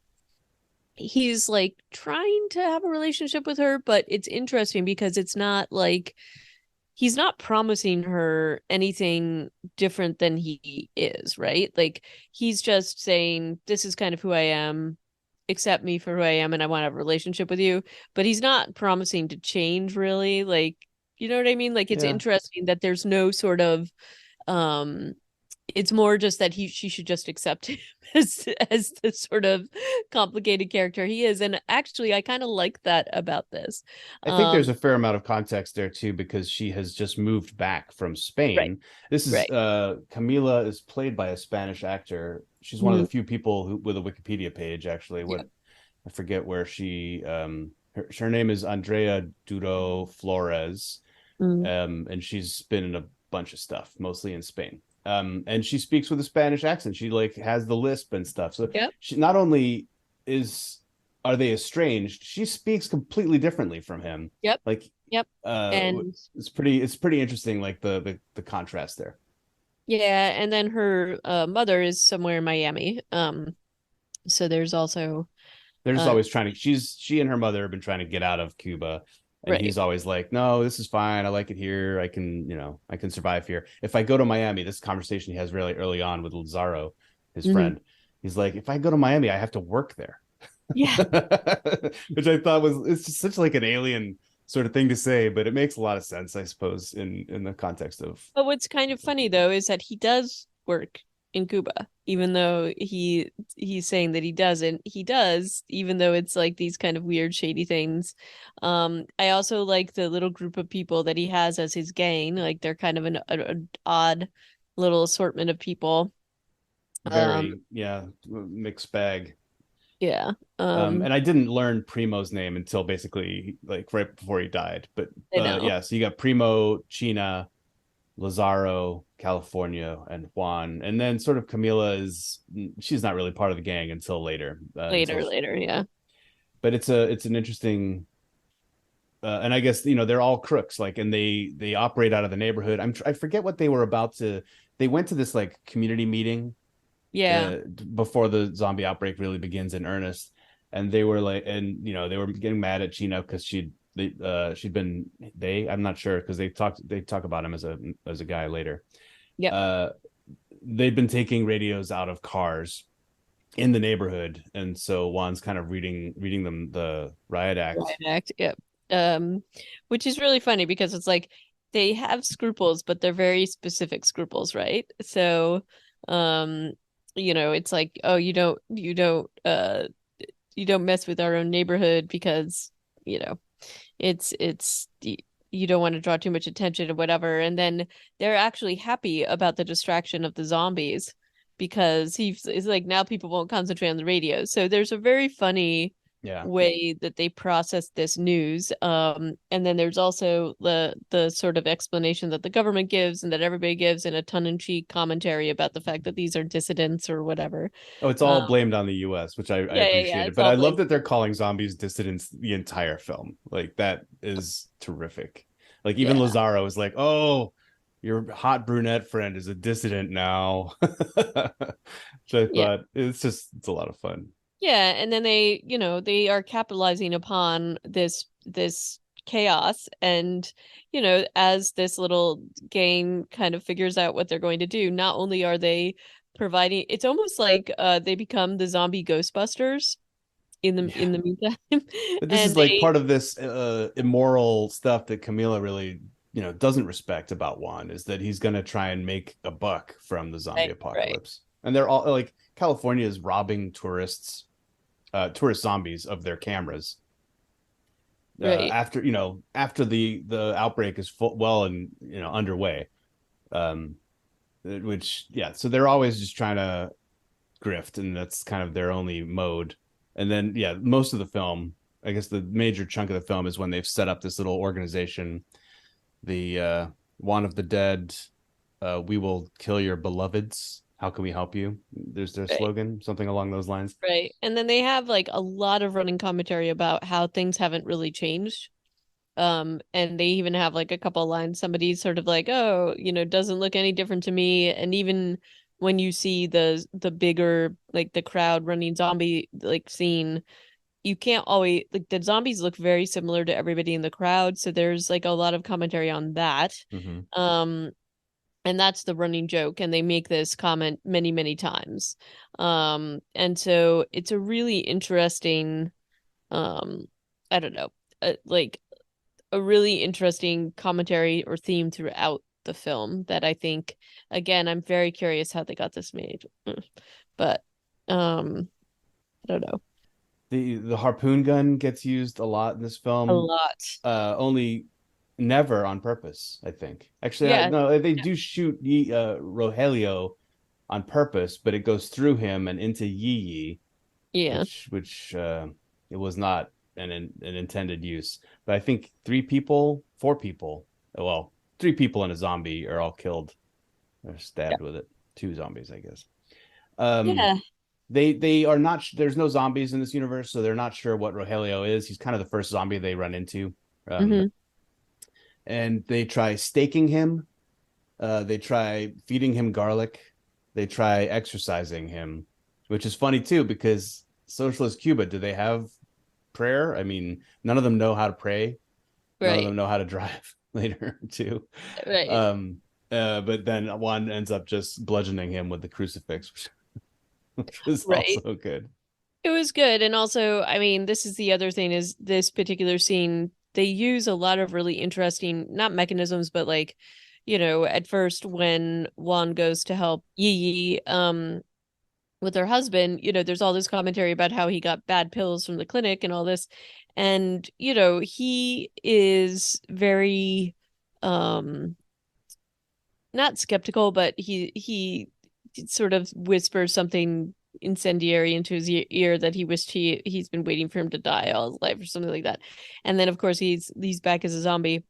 S1: he's like trying to have a relationship with her, but it's interesting because it's not like he's not promising her anything different than he is, right? Like he's just saying, this is kind of who I am, accept me for who I am, and I want to have a relationship with you. But he's not promising to change really. Like, you know what I mean? Like it's
S2: Yeah.
S1: interesting that there's no sort of um it's more just that she should just accept him as the sort of complicated character he is. And actually I kind of like that about this.
S2: I think
S1: um
S2: there's a fair amount of context there too, because she has just moved back from
S1: right,
S2: Spain. This is
S1: right.
S2: Camila is played by a Spanish actor. She's one of
S1: Mm,
S2: the few people who with a Wikipedia page, actually.
S1: yeah.
S2: What I forget where she her name is Andrea Duro Flores.
S1: Mm,
S2: And she's been in a bunch of stuff, mostly in Spain. And she speaks with a Spanish accent. She like has the lisp and stuff. So
S1: yep,
S2: she not only is are they estranged, she speaks completely differently from him.
S1: yep,
S2: Like
S1: yep. And
S2: it's pretty interesting, like the contrast there.
S1: yeah, and then her mother is somewhere in Miami. So there's also
S2: They're just
S1: uh
S2: always trying to she and her mother have been trying to get out of Cuba, and
S1: right.
S2: he's always like, no, this is fine, I like it here, I can, I can survive here. If I go to Miami, this conversation he has really early on with Lazaro, his
S1: Hmm.
S2: friend, he's like, if I go to Miami, I have to work there.
S1: Yeah.
S2: Which I thought was, it's just such like an alien sort of thing to say, but it makes a lot of sense, I suppose, in the context of.
S1: But what's kind of funny though is that he does work in Cuba, even though he's saying that he doesn't. He does, even though it's like these kind of weird, shady things. I also like the little group of people that he has as his gang. Like they're kind of an odd little assortment of people. Um,
S2: Very, yeah, mixed bag.
S1: yeah.
S2: And I didn't learn Primo's name until basically like right before he died. But
S1: I know.
S2: yeah, so you got Primo, China, Lazaro, California, and Juan, and then sort of Camila is, she's not really part of the gang until later.
S1: Later, yeah.
S2: But it's an interesting, and I guess they're all crooks, like, and they operate out of the neighborhood. I forget what they were about to. They went to this like community meeting
S1: Yeah.
S2: before the zombie outbreak really begins in earnest, and they were like, and they were getting mad at Chino because she'd been, I'm not sure, because they talk about him as a guy later.
S1: Yep.
S2: uh they'd been taking radios out of cars in the neighborhood, and so Juan's kind of reading them the riot act.
S1: Riot Act. Yep. Which is really funny because it's like they have scruples, but they're very specific scruples, right? So, um, it's like, oh, you don't mess with our own neighborhood because, you know, it's you don't want to draw too much attention or whatever. And then they're actually happy about the distraction of the zombies because it's like now people won't concentrate on the radio. So there's a very funny
S2: Yeah.
S1: way that they process this news. And then there's also the sort of explanation that the government gives and that everybody gives in a tongue-in-cheek commentary about the fact that these are dissidents or whatever.
S2: Oh, it's
S1: um
S2: all blamed on the US, which I
S1: yeah,
S2: appreciated,
S1: it's
S2: but
S1: all
S2: I love
S1: blamed.
S2: that they're calling zombies dissidents the entire film. Like, that is terrific. Like, even
S1: Yeah,
S2: Lazaro is like, oh, your hot brunette friend is a dissident now. Which I
S1: yeah.
S2: thought, it's a lot of fun.
S1: Yeah, and then they are capitalizing upon this chaos. And, as this little gang kind of figures out what they're going to do, not only are they providing, it's almost like they become the zombie Ghostbusters
S2: Yeah.
S1: in the meantime.
S2: But this
S1: And
S2: is like part of this immoral stuff that Camila really, doesn't respect about Juan, is that he's going to try and make a buck from the zombie
S1: right,
S2: apocalypse. And they're all like, California is robbing tourist zombies of their cameras.
S1: right,
S2: After the outbreak is well and underway, um, which yeah, so they're always just trying to grift, and that's kind of their only mode. And then yeah, most of the film, I guess the major chunk of the film is when they've set up this little organization, the One of the Dead, we will kill your beloveds. How can we help you? There's their
S1: right.
S2: slogan, something along those lines.
S1: Right. And then they have like a lot of running commentary about how things haven't really changed. And they even have like a couple lines. Somebody's sort of like, oh, doesn't look any different to me. And even when you see the bigger, like the crowd running zombie like scene, you can't always, like, the zombies look very similar to everybody in the crowd. So there's like a lot of commentary on that.
S2: Mm-hmm.
S1: Um, and that's the running joke, and they make this comment many, many times. And so it's a really interesting, um I don't know, like a really interesting commentary or theme throughout the film that I think, again, I'm very curious how they got this made. But I don't know.
S2: The harpoon gun gets used a lot in this
S1: A
S2: film.
S1: lot.
S2: Only never on purpose, I think. Actually,
S1: Yeah,
S2: no, they do shoot Rogelio on purpose, but it goes through him and into Yi Yi,
S1: yeah,
S2: which it was not an intended use. But I think 3 people, 4 people, well, 3 people and a zombie are all killed or
S1: yeah,
S2: stabbed with it. 2 zombies, I guess. Um,
S1: yeah.
S2: they are not. There's no zombies in this universe, so they're not sure what Rogelio is. He's kind of the first zombie they run into. Um,
S1: Hmm.
S2: and they try staking him. They try feeding him garlic. They try exercising him, which is funny too because socialist Cuba, do they have prayer? I mean, none of them know how to pray. None of
S1: Right,
S2: them know how to drive later too.
S1: right,
S2: Um, but then one ends up just bludgeoning him with the crucifix, which is
S1: right.
S2: also good.
S1: It was good. And also, I mean, this is the other thing, is this particular scene, they use a lot of really interesting, not mechanisms, but like, at first when Juan goes to help Yi Yi with her husband, there's all this commentary about how he got bad pills from the clinic and all this. And, he is very um not skeptical, but he sort of whispers something incendiary into his ear that he wished he's been waiting for him to die all his life or something like that. And then of course he's back as a zombie.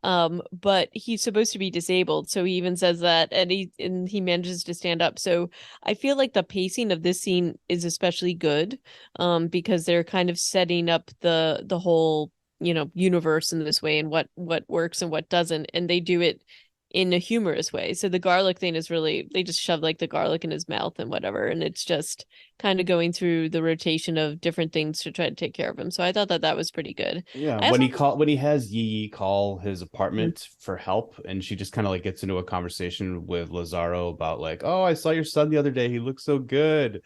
S1: But he's supposed to be disabled, so he even says that, and he manages to stand up. So I feel like the pacing of this scene is especially good, because they're kind of setting up the whole universe in this way, and what works and what doesn't, and they do it in a humorous way. So the garlic thing is really, they just shove like the garlic in his mouth and whatever, and it's just kind of going through the rotation of different things to try to take care of him. So I thought that was pretty good.
S2: Yeah,
S1: I also
S2: when he has Yi Yi call his
S1: Mhm.
S2: apartment for help, and she just kind of like gets into a conversation with Lazaro about like, oh, I saw your son the other day. He looks so good.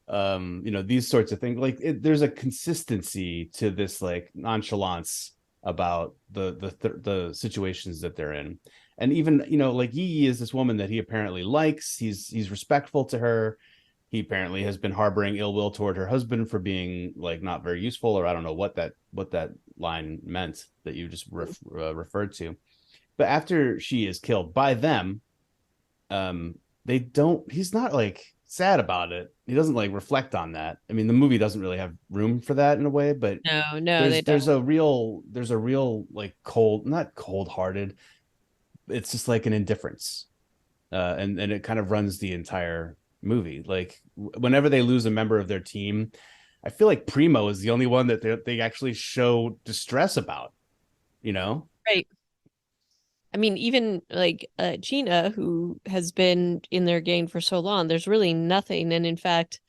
S2: These sorts of things. Like there's a consistency to this like nonchalance about the situations that they're in. And even, like Yi Yi is this woman that he apparently likes. He's respectful to her. He apparently has been harboring ill will toward her husband for being like not very useful, or I don't know what that line meant that you just referred to. But after she is killed by them, they don't. He's not like sad about it. He doesn't like reflect on that. I mean, the movie doesn't really have room for that in a way, but
S1: No, no, they
S2: there's
S1: don't.
S2: there's a real there's a real like cold, not cold hearted. It's just like an indifference, and it kind of runs the entire movie. Like whenever they lose a member of their team, I feel like Primo is the only one that they actually show distress about. You know?
S1: Right. I mean, even like Gina, who has been in their gang for so long, there's really nothing. And in fact,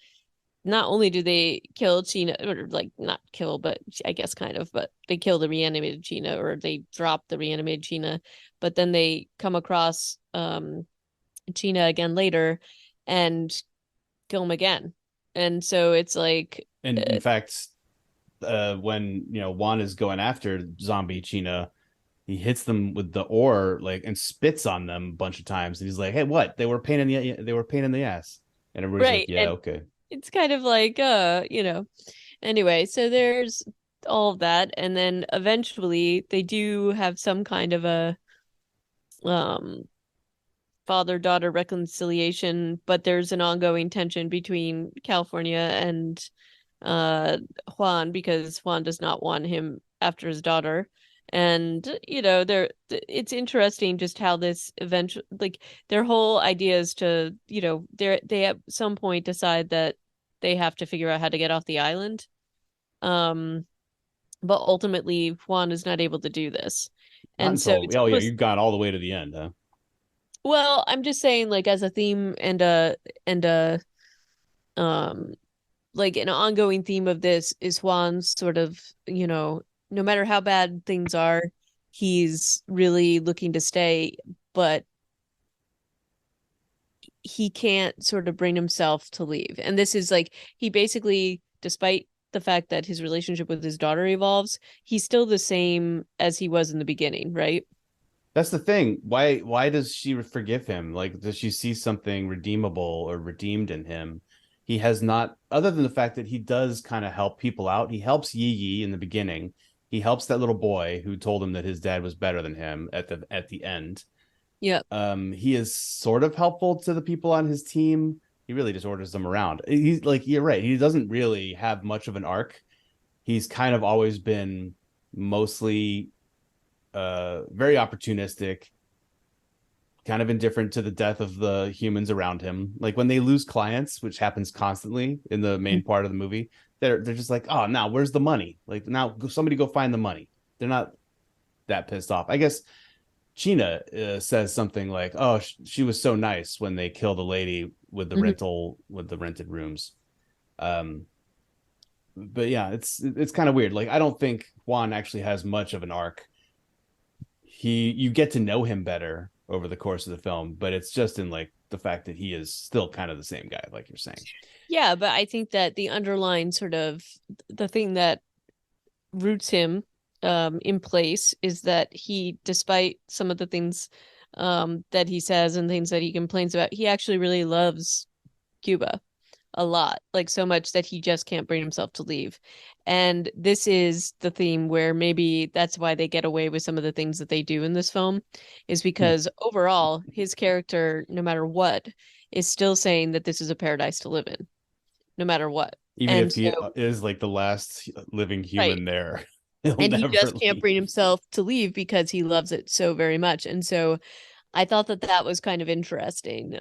S1: not only do they kill China, or like not kill, but I guess kind of, but they kill the reanimated China, or they drop the reanimated China, but then they come across China again later and kill him again. And so it's like,
S2: And in
S1: uh,
S2: fact, when Juan is going after zombie China, he hits them with the oar like and spits on them a bunch of times. And he's like, "Hey, what? They were pain in the ass." And everybody's like,
S1: right.
S2: "Yeah,
S1: And
S2: okay."
S1: it's kind of like, anyway, so there's all of that. And then eventually they do have some kind of a um father-daughter reconciliation, but there's an ongoing tension between California and uh Juan, because Juan does not want him after his daughter. And there, it's interesting just how this eventually, like, their whole idea is to, they at some point decide that they have to figure out how to get off the island. Um but ultimately Juan is not able to do this.
S2: Not
S1: And so
S2: until
S1: it's
S2: oh yeah,
S1: almost,
S2: you've gone all the way to the end, huh?
S1: well, I'm just saying, like, as a theme and a um like an ongoing theme of this is Juan's sort of, no matter how bad things are, he's really looking to stay, but he can't sort of bring himself to leave. And this is like, he basically, despite the fact that his relationship with his daughter evolves, he's still the same as he was in the beginning, right?
S2: That's the thing. Why does she forgive him? Like, does she see something redeemable or redeemed in him? He has not, other than the fact that he does kind of help people out. He helps Yi Yi in the beginning. He helps that little boy who told him that his dad was better than him at the end.
S1: Yeah.
S2: He is sort of helpful to the people on his team. He really just orders them around. He's like, you're right. He doesn't really have much of an arc. He's kind of always been mostly very opportunistic, kind of indifferent to the death of the humans around him. Like when they lose clients, which happens constantly in the main part of the movie, they're just like, oh, now where's the money? Like now somebody go find the money. They're not that pissed off. I guess China says something like, "Oh, she was so nice when they killed the lady with the
S1: Mhm.
S2: rented rooms." Um, but yeah, it's kind of weird. Like I don't think Juan actually has much of an arc. You get to know him better over the course of the film, but it's just in like the fact that he is still kind of the same guy, like you're saying.
S1: Yeah, but I think that the underlying sort of, the thing that roots him in place is that he, despite some of the things that he says and things that he complains about, he actually really loves Cuba a lot, like so much that he just can't bring himself to leave. And this is the theme where maybe that's why they get away with some of the things that they do in this film, is
S2: Hmm.
S1: because overall his character, no matter what, is still saying that this is a paradise to live in, no matter what.
S2: Even
S1: And
S2: if
S1: so,
S2: he is like the last living
S1: right.
S2: human there, he'll
S1: And he
S2: never
S1: just can't
S2: leave.
S1: bring himself to leave because he loves it so very much. And so I thought that that was kind of interesting,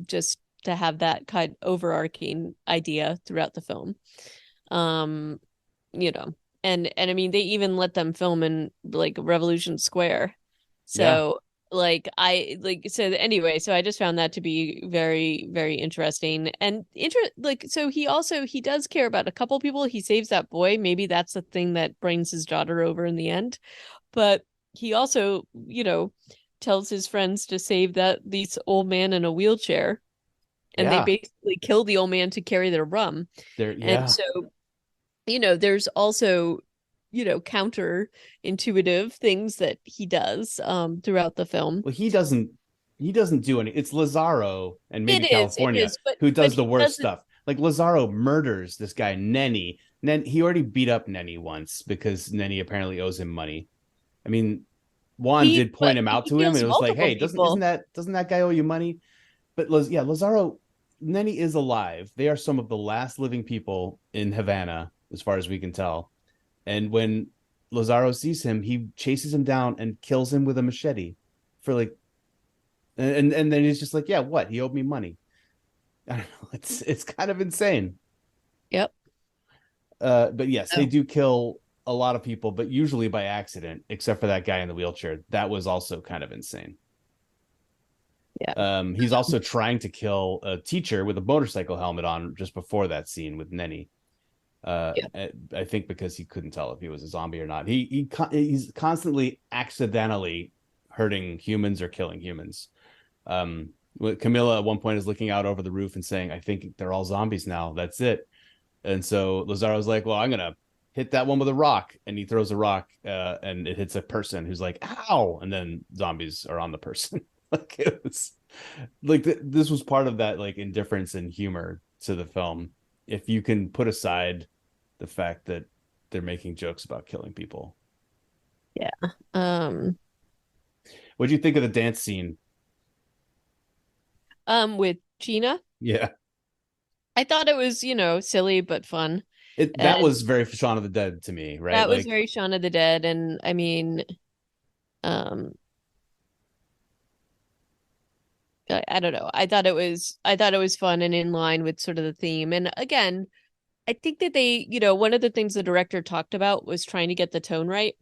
S1: just to have that kind of overarching idea throughout the film. Um, you know, and I mean, they even let them film in like Revolution Square.
S2: Yeah,
S1: So like I like so anyway, so I just found that to be very, very interesting. And like, so he does care about a couple people. He saves that boy. Maybe that's the thing that brings his daughter over in the end. But he also, tells his friends to save that this old man in a wheelchair, and they
S2: yeah,
S1: basically kill the old man to carry their rum.
S2: there,
S1: And
S2: yeah.
S1: so, there's also, counter intuitive things that he does throughout the film.
S2: Well, he doesn't do any. It's Lazaro and maybe
S1: It
S2: California
S1: is, but
S2: who
S1: but
S2: does the
S1: he
S2: worst
S1: doesn't.
S2: stuff. Like Lazaro murders this guy Nenny. He already beat up Nenny once because Nenny apparently owes him money. I mean, Juan
S1: He
S2: did
S1: but
S2: point him out
S1: he
S2: to him, and
S1: kills
S2: it was like,
S1: multiple
S2: "Hey, doesn't
S1: people.
S2: that guy owe you money?" But yeah, Lazaro, Nenny is alive. They are some of the last living people in Havana, as far as we can tell. And when Lazaro sees him, he chases him down and kills him with a machete for like, and then he's just like, "Yeah, what? He owed me money." I don't know. It's kind of insane.
S1: Yep.
S2: But yes, they
S1: Oh.
S2: do kill a lot of people, but usually by accident, except for that guy in the wheelchair. That was also kind of insane.
S1: Yeah.
S2: He's also trying to kill a teacher with a motorcycle helmet on just before that scene with Nenny.
S1: Yeah.
S2: I think because he couldn't tell if he was a zombie or not. He's constantly accidentally hurting humans or killing humans. Camilla at one point is looking out over the roof and saying, "I think they're all zombies now. That's it." And so Lazaro's like, "Well, I'm gonna hit that one with a rock," and he throws a rock, and it hits a person who's like, "Ow!" And then zombies are on the person. Like it was like this was part of that like indifference and humor to the film. If you can put aside the fact that they're making jokes about killing people.
S1: Yeah. Um,
S2: What do you think of the dance scene?
S1: with Gina,
S2: Yeah,
S1: I thought it was, silly but fun.
S2: it
S1: And
S2: that was very Shaun of the Dead to me, right?
S1: that was
S2: Like,
S1: very Shaun of the Dead. And I mean, um, I don't know. I thought it was fun and in line with sort of the theme. And again, I think that one of the things the director talked about was trying to get the tone right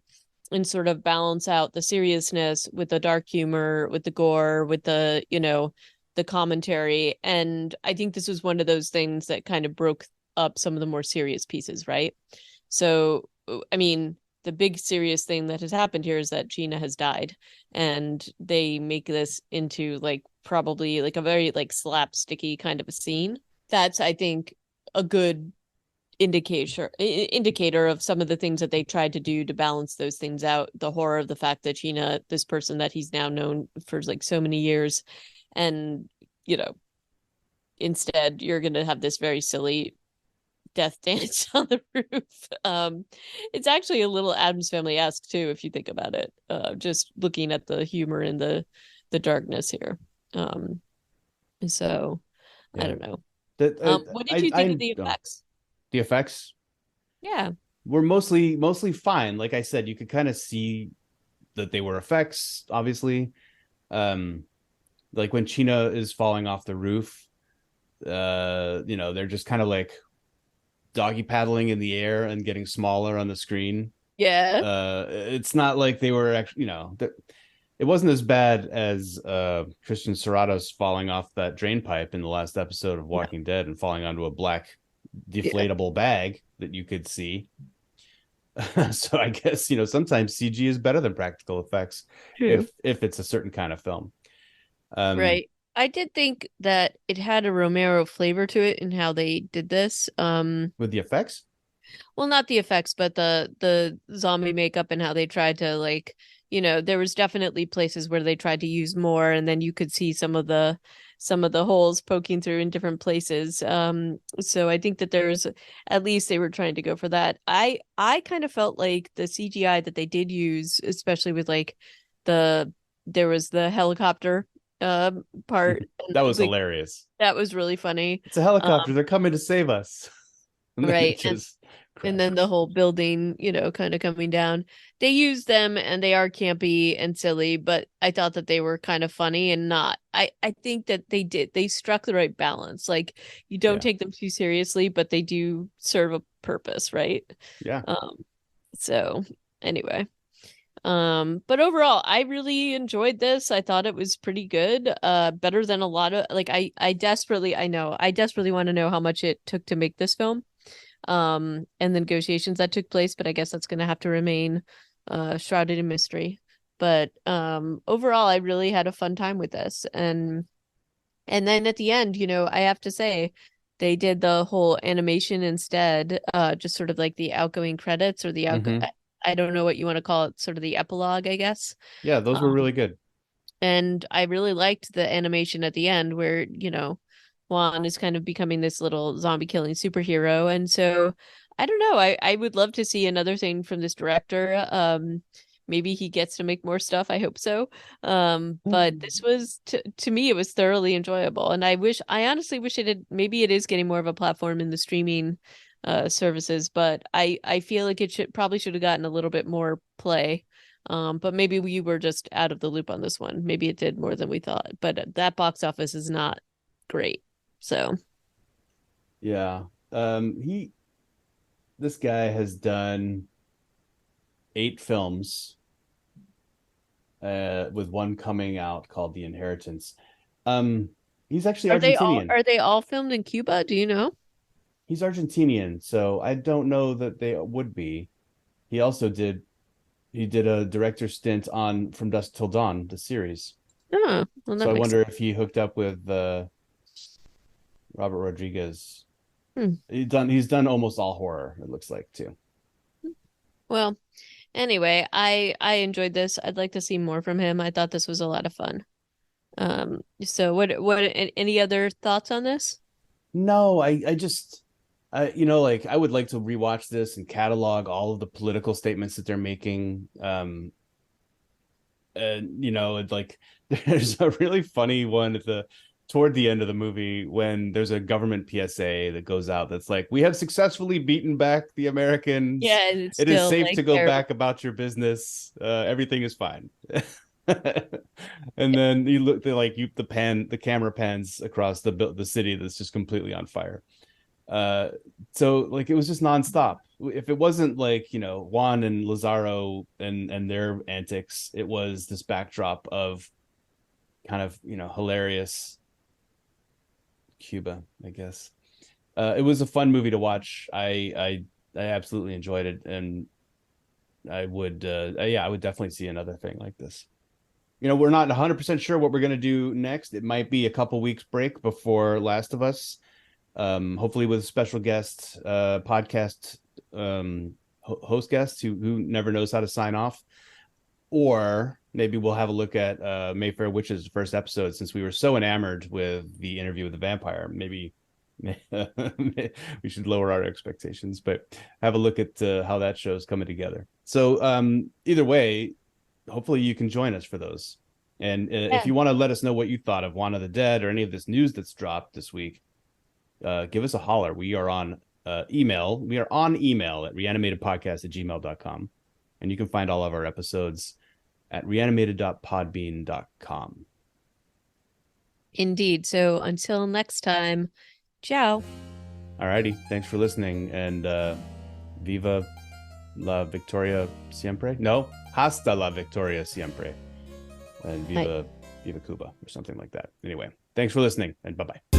S1: and sort of balance out the seriousness with the dark humor, with the gore, with the commentary. And I think this was one of those things that kind of broke up some of the more serious pieces, right? So, I mean, the big serious thing that has happened here is that Gina has died, and they make this into like probably like a very like slapsticky kind of a scene. That's, I think, a good indicator of some of the things that they tried to do to balance those things out. The horror of the fact that Gina, this person that he's now known for like so many years, and you know instead you're going to have this very silly death dance on the roof. It's actually a little Adam's Family-esque too, if you think about it. Just looking at the humor and the darkness here. Um, so I
S2: yeah,
S1: don't know.
S2: that
S1: What did you think of the
S2: don't.
S1: effects?
S2: The effects
S1: Yeah.
S2: were mostly fine. Like I said, you could kind of see that they were effects, obviously. Um, like when China is falling off the roof, they're just kind of like doggy paddling in the air and getting smaller on the screen.
S1: Yeah.
S2: It's not like they were actually, it wasn't as bad as Christian Serrato's falling off that drain pipe in the last episode of
S1: No.
S2: Walking Dead and falling onto a black
S1: Yeah.
S2: deflatable bag that you could see. So I guess sometimes CG is better than practical effects
S1: True.
S2: if it's a certain kind of film. Um,
S1: Right. I did think that it had a Romero flavor to it in how they did this.
S2: with the effects,
S1: Well, not the effects, but the zombie makeup and how they tried to like, there was definitely places where they tried to use more, and then you could see some of the holes poking through in different places. So I think that there's at least they were trying to go for that. I kind of felt like the CGI that they did use, especially with like the there was the helicopter part,
S2: that was
S1: like
S2: hilarious.
S1: that was really funny.
S2: It's a helicopter. They're coming to save us. And then it
S1: Right.
S2: just
S1: And then the
S2: crashes.
S1: whole building, kind of coming down. They use them and they are campy and silly, but I thought that they were kind of funny and not. I think that they struck the right balance. Like you don't
S2: Yeah.
S1: take them too seriously, but they do serve a purpose, right?
S2: Yeah.
S1: Um, so anyway. But overall, I really enjoyed this. I thought it was pretty good. Better than a lot of like I desperately want to know how much it took to make this film and the negotiations that took place, but I guess that's going to have to remain shrouded in mystery. But overall, I really had a fun time with this, and then at the end, I have to say they did the whole animation instead, just sort of like the outgoing credits or the out.
S2: Hmm.
S1: I don't know what you want to call it, sort of the epilogue, I guess.
S2: Yeah, those were really good.
S1: And I really liked the animation at the end where, Juan is kind of becoming this little zombie killing superhero. And so I don't know. I would love to see another thing from this director. Maybe he gets to make more stuff. I hope so. But this was to me, it was thoroughly enjoyable. And I honestly wish maybe it is getting more of a platform in the streaming services, but I feel like it should have gotten a little bit more play. But maybe we were just out of the loop on this one. Maybe it did more than we thought, but that box office is not great. So,
S2: Yeah. He This guy has done 8 films, with one coming out called The Inheritance. Um, he's actually
S1: Are they all
S2: Argentinian.
S1: are they all filmed in Cuba? Do you know?
S2: He's Argentinian, so I don't know that they would be. He also did a director stint on From Dusk Till Dawn, the series.
S1: Oh, well,
S2: So
S1: that
S2: I
S1: makes
S2: wonder
S1: sense.
S2: if he hooked up with Robert Rodriguez.
S1: Hmm.
S2: He's done almost all horror, it looks like, too.
S1: Well, anyway, I enjoyed this. I'd like to see more from him. I thought this was a lot of fun. So any other thoughts on this?
S2: No, I just like I would like to rewatch this and catalog all of the political statements that they're making. And like there's a really funny one toward the end of the movie when there's a government PSA that goes out that's like, we have successfully beaten back the Americans.
S1: Yeah, it's
S2: It is
S1: still
S2: safe
S1: like
S2: to go
S1: they're
S2: back about your business. Everything is fine. And then you look, the camera pans across the city that's just completely on fire. Uh, so like it was just nonstop. If it wasn't like Juan and Lazaro and their antics, it was this backdrop of kind of hilarious Cuba, I guess. It was a fun movie to watch. I absolutely enjoyed it, and I would yeah, I would definitely see another thing like this. We're not 100% sure what we're going to do next. It might be a couple weeks break before Last of Us, hopefully with a special guest, podcast host guest who never knows how to sign off. Or maybe we'll have a look at Mayfair Witch's first episode, since we were so enamored with the interview with the vampire. Maybe we should lower our expectations, but have a look at how that show's coming together. So either way, hopefully you can join us for those. And if
S1: yeah.
S2: you want to let us know what you thought of Juan of the Dead or any of this news that's dropped this week, give us a holler. We are on email. We are on email at reanimatedpodcast@gmail.com. And you can find all of our episodes at reanimated.podbean.com.
S1: Indeed. So until next time, ciao.
S2: Alrighty. Thanks for listening. And viva la Victoria siempre. No, hasta la Victoria siempre. And viva Cuba or something like that. Anyway, thanks for listening, and bye-bye.